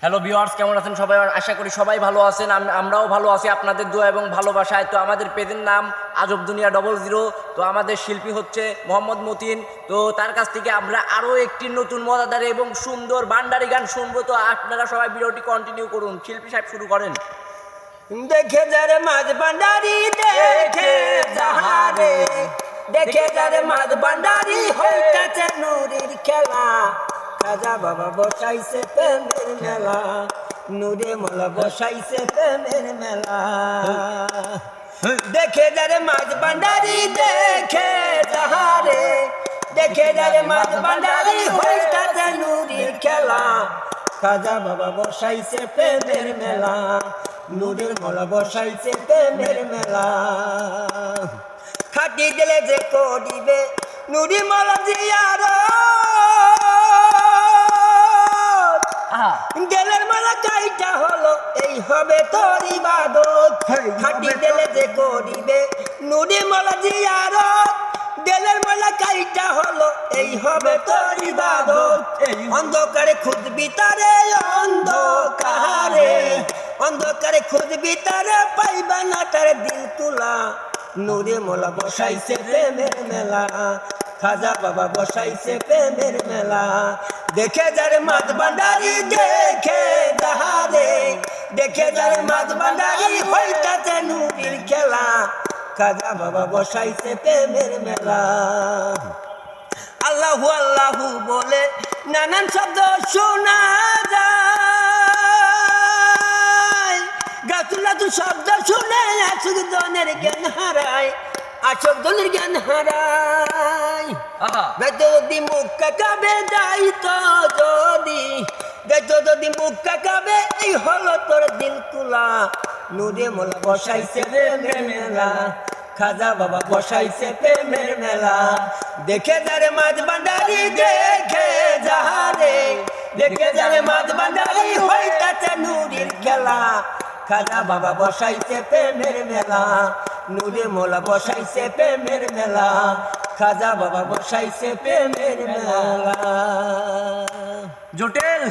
Hello viewers, কেমন আছেন সবাই? আশা করি সবাই ভালো আছেন। আমরাও ভালো আছি আপনাদের দোয়া এবং ভালোবাসায়। তো আমাদের পেজের নাম আজব দুনিয়া 00। তো আমাদের শিল্পী হচ্ছে মোহাম্মদ মতিন। তো তার কাছ থেকে আমরা আরও একটি নতুন মজাদার এবং সুন্দর ভান্ডারি গান শুনবো। তো আপনারা সবাই ভিডিওটি কন্টিনিউ করুন। শিল্পী সাহেব শুরু করেন। দেখে যারে মাঝ ভান্ডারি, দেখে যাহারে, দেখে যারে মাঝ ভান্ডারি, হইতাছে নুরির খেলা। খাজা বাবা বসাইছে প্রেমের মেলা, নুরে মোলা বসাইছে প্রেমের মেলা। দেখে যারে মাঝ ভান্ডারি, দেখে যাহারে, দেখে যারে মাঝ ভান্ডারি, হইতাছে নুরির খেলা। খাজা বাবা বসাইছে প্রেমের মেলা, নুরের মোলা বসাইছে প্রেমের মেলা। খাটি দিলে যে করিবে নুরি মোলা জিয়ার, গেলের মালা কাইটা হলো এই হবে তোর ইবাদত। খাটি দিলে যে করিবে নুরি মোলা জিয়ার, গেলের মালা কাইটা হলো এই হবে তোর ইবাদত। অন্ধকারে খুঁজবি তারে, অন্ধকারে, অন্ধকারে খুঁজবি তারে, পাইবা না তার দিল তুলা। নুরে মোলা বসাইছে প্রেমের মেলা, খাজা বাবা বসাইছে প্রেমের মেলা। দেখে যারে মাঝ ভান্ডারি, দেখে যাহারে, দেখে যারে মাঝ ভান্ডারি, হইতাছে নুরির খেলা। খাজা বাবা বসাইছে প্রেমের মেলা। আল্লাহু আল্লাহু বলে নানান শব্দ শোনা যায়, গাতুলাতু শব্দ শুনে আসুক দনের জ্ঞান হারায়, আসুক দনের জ্ঞান হারায়। যদি মুখ কাকাবে যাইতো, যদি দেখতো, যদি মুখ কাকাবে এই হলো তোর দিল তুলা। নুরে মোলা বসাইছে প্রেমের মেলা, খাজা বাবা বসাইছে প্রেমের মেলা। দেখে যারে মাঝ ভান্ডারি, দেখে যাহারে, দেখে যারে মাঝ ভান্ডারি, হইতাছে নুরির খেলা। খাজা বাবা বসাইছে প্রেমের মেলা, নুরে মোলা বসাইছে প্রেমের মেলা। খাজা বাবা বসাইছে প্রেমের মেলা। জটিল।